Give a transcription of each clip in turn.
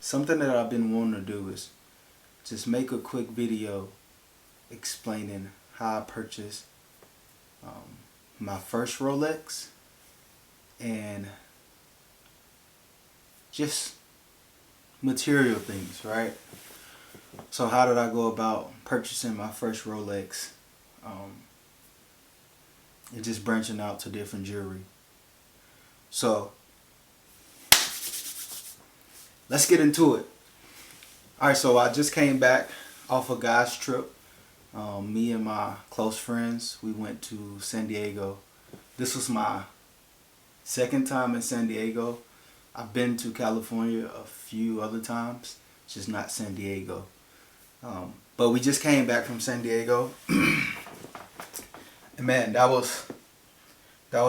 something that I've been wanting to do is just make a quick video explaining how I purchased my first Rolex and just material things, right? So how did I go about purchasing my first Rolex and just branching out to different jewelry? So let's get into it. Alright, so I just came back off a guy's trip. Me and my close friends, we went to San Diego. This was my second time in San Diego. I've been to California a few other times, just not San Diego. But we just came back from San Diego, and man, that was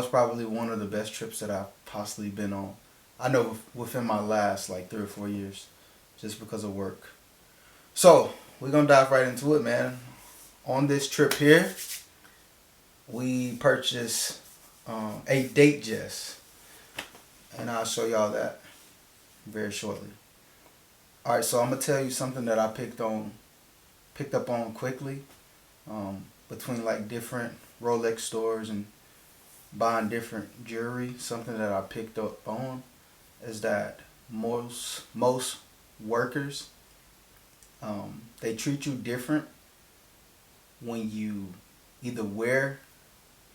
probably one of the best trips that I've possibly been on. I know within my last like 3 or 4 years, just because of work. So we're gonna dive right into it, man. On this trip here, we purchased a date dress, and I'll show y'all that very shortly. All right, so I'm gonna tell you something that I picked up on quickly between like different Rolex stores and buying different jewelry. Something that I picked up on is that most workers, they treat you different when you either wear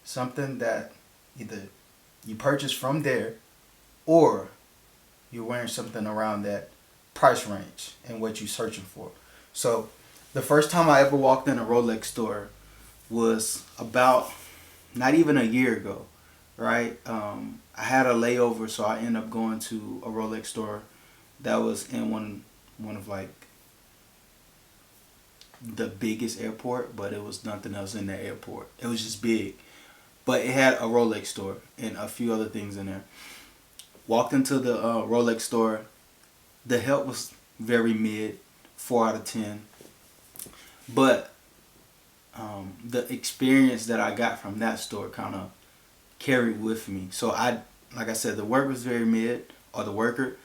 something that either you purchase from there or you're wearing something around that price range and what you're searching for. So the first time I ever walked in a Rolex store was about not even a year ago, right? I had a layover, so I ended up going to a Rolex store that was in one of like the biggest airport, but it was nothing else in that airport. It was just big, but it had a Rolex store and a few other things in there. Walked into the Rolex store. The help was very mid, 4 out of 10. But the experience that I got from that store kind of carried with me. So like I said, the work was very mid, or the worker.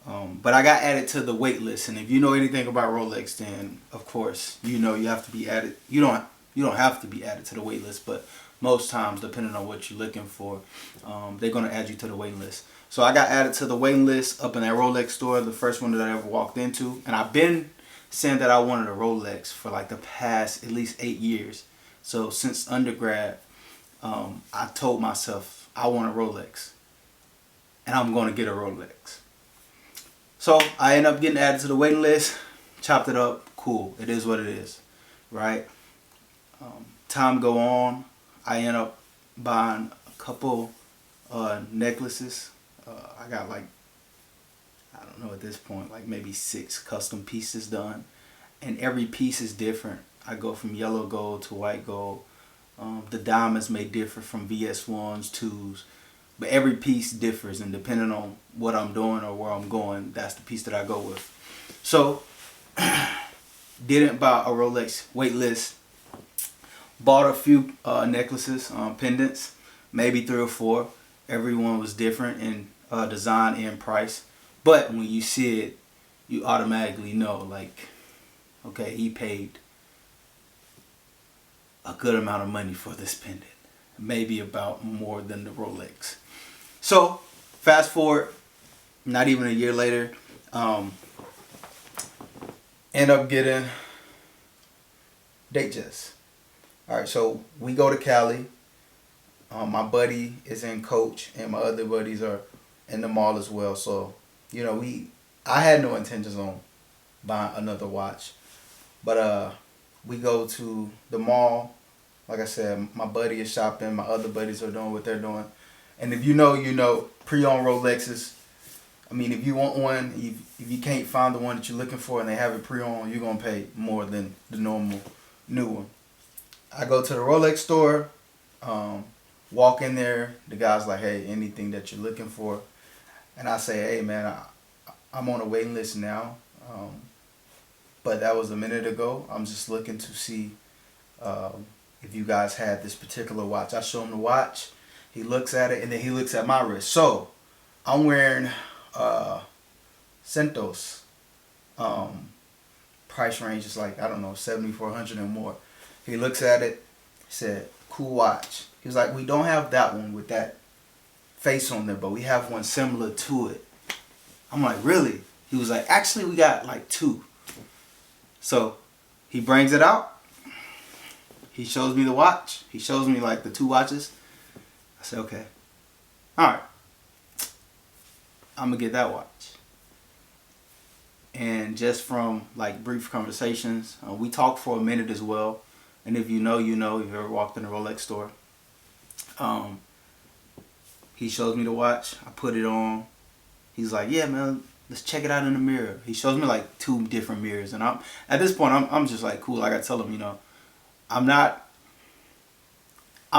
But I got added to the wait list, and if you know anything about Rolex, then of course you know you have to be added. You don't have to be added to the wait list, but most times, depending on what you're looking for, they're gonna add you to the wait list. So I got added to the waiting list up in that Rolex store, the first one that I ever walked into, and I've been saying that I wanted a Rolex for like the past at least 8 years. So since undergrad, I told myself I want a Rolex, and I'm gonna get a Rolex. So I end up getting added to the waiting list, chopped it up, cool. It is what it is, right? Time go on, I end up buying a couple necklaces. I got like, I don't know at this point, like maybe 6 custom pieces done, and every piece is different. I go from yellow gold to white gold. The diamonds may differ from VS1s, 2s. But every piece differs, and depending on what I'm doing or where I'm going, that's the piece that I go with. So, didn't buy a Rolex wait list. Bought a few necklaces, pendants, maybe 3 or 4. Everyone was different in design and price. But when you see it, you automatically know, like, okay, he paid a good amount of money for this pendant. Maybe about more than the Rolex. So, fast forward, not even a year later, end up getting date dress. Alright, so we go to Cali. My buddy is in Coach, and my other buddies are in the mall as well. So, you know, I had no intentions on buying another watch. But we go to the mall. Like I said, my buddy is shopping. My other buddies are doing what they're doing. And if you know, you know, pre-owned Rolexes. I mean, if you want one, if you can't find the one that you're looking for and they have it pre-owned, you're going to pay more than the normal new one. I go to the Rolex store, walk in there. The guy's like, hey, anything that you're looking for. And I say, hey, man, I'm on a waiting list now. But that was a minute ago. I'm just looking to see if you guys had this particular watch. I show him the watch. He looks at it, and then he looks at my wrist. So I'm wearing Centos. Um, price range is like, I don't know, 7,400 and more. He looks at it, said, cool watch. He was like, we don't have that one with that face on there, but we have one similar to it. I'm like, really? He was like, actually, we got like two. So he brings it out. He shows me the watch. He shows me like the two watches. I said, okay. All right. I'm going to get that watch. And just from like brief conversations, we talked for a minute as well. And if you know, you know, if you've ever walked in a Rolex store. He shows me the watch. I put it on. He's like, yeah, man, let's check it out in the mirror. He shows me like two different mirrors. And at this point, I'm just like, cool. Like I tell him, you know, I'm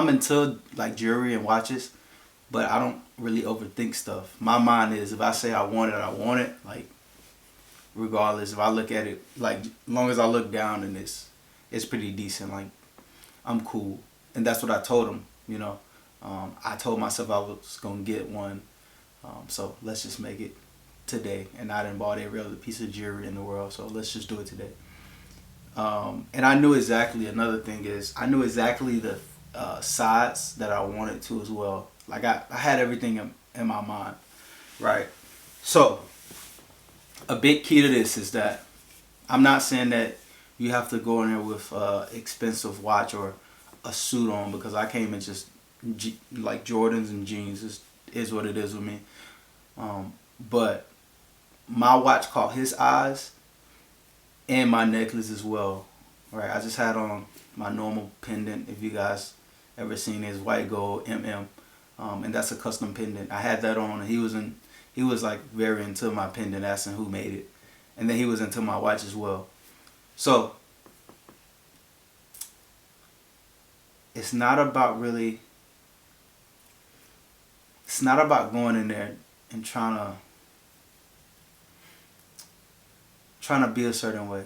into like jewelry and watches, but I don't really overthink stuff. My mind is, if I say I want it, I want it. Like, regardless, if I look at it, like, as long as I look down and it's pretty decent, like, I'm cool. And that's what I told him, you know. I told myself I was going to get one. So let's just make it today. And I done bought every other piece of jewelry in the world, so let's just do it today. And I knew exactly, another thing is, I knew exactly the size that I wanted to as well. Like I had everything in my mind, right? So a big key to this is that I'm not saying that you have to go in there with expensive watch or a suit on, because I came in just like Jordans and jeans. Is what it is with me. But my watch caught his eyes, and my necklace as well, right? I just had on my normal pendant. If you guys ever seen his white gold MM, and that's a custom pendant. I had that on, and he was like very into my pendant, asking who made it, and then he was into my watch as well. So it's not about going in there and trying to be a certain way.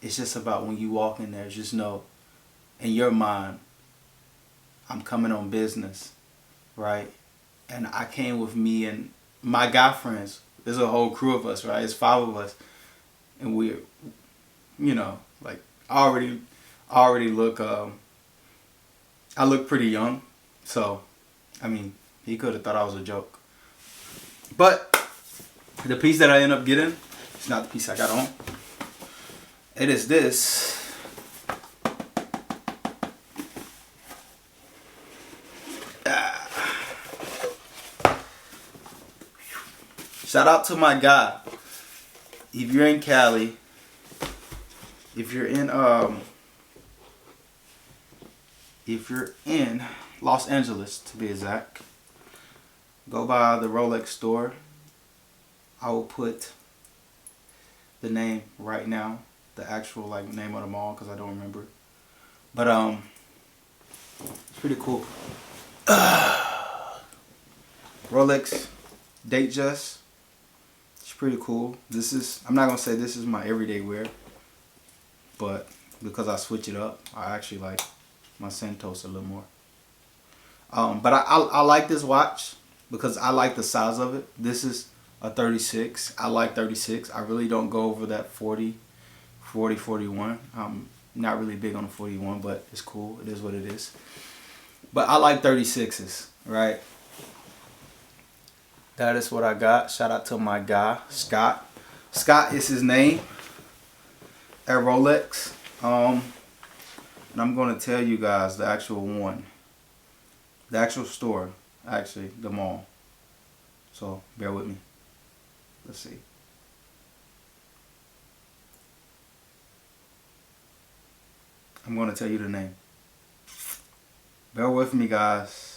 It's just about when you walk in there, just know in your mind, I'm coming on business, right? And I came with me and my guy friends. There's a whole crew of us, right? It's 5 of us, and we're, you know, like I already look. I look pretty young, so I mean, he could have thought I was a joke. But the piece that I end up getting, it's not the piece I got on. It is this. Shout out to my guy. If you're in Cali, if you're in Los Angeles to be exact, go by the Rolex store. I will put the name right now, the actual like name of the mall, because I don't remember. But it's pretty cool. Rolex Datejust. It's pretty cool. I'm not gonna say this is my everyday wear, but because I switch it up, I actually like my Santos a little more. But I like this watch because I like the size of it. This is a 36. I like 36. I really don't go over that 40, 41. I'm not really big on the 41, but it's cool. It is what it is. But I like 36s, right? That is what I got. Shout out to my guy, Scott. Scott is his name at Rolex. And I'm going to tell you guys the actual one. The actual store, actually, the mall. So, bear with me. Let's see. I'm going to tell you the name. Bear with me, guys.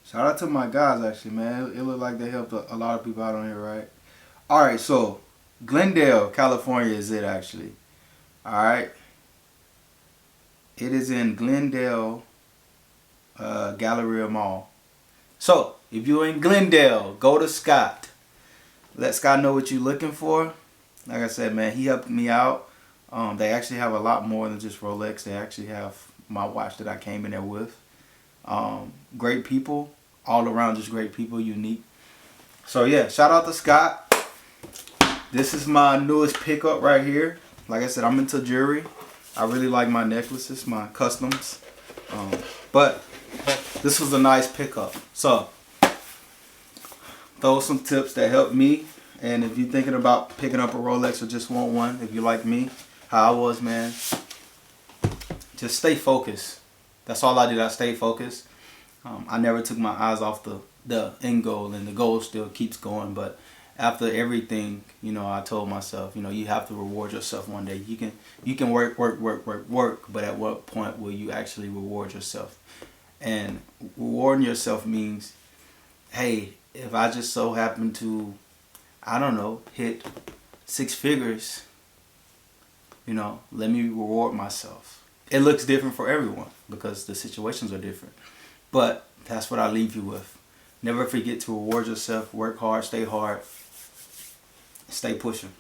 Shout out to my guys, actually, man. It looked like they helped a lot of people out on here, right? Alright, so Glendale, California is it, actually. Alright. It is in Glendale, Galleria Mall. So if you're in Glendale, go to Scott. Let Scott know what you're looking for. Like I said, man, he helped me out. They actually have a lot more than just Rolex. They actually have my watch that I came in there with. Great people, all around, just great people, unique. So yeah, shout out to Scott. This is my newest pickup right here. Like I said, I'm into jewelry. I really like my necklaces, my customs. But this was a nice pickup. So those some tips that helped me. And if you're thinking about picking up a Rolex or just want one, if you're like me, how I was, man, just stay focused. That's all I did. I stayed focused. I never took my eyes off the end goal, and the goal still keeps going. But after everything, you know, I told myself, you know, you have to reward yourself one day. You can work, but at what point will you actually reward yourself? And rewarding yourself means, hey, if I just so happen to, I don't know, hit 6 figures, you know, let me reward myself. It looks different for everyone because the situations are different. But that's what I leave you with. Never forget to reward yourself, work hard, stay pushing.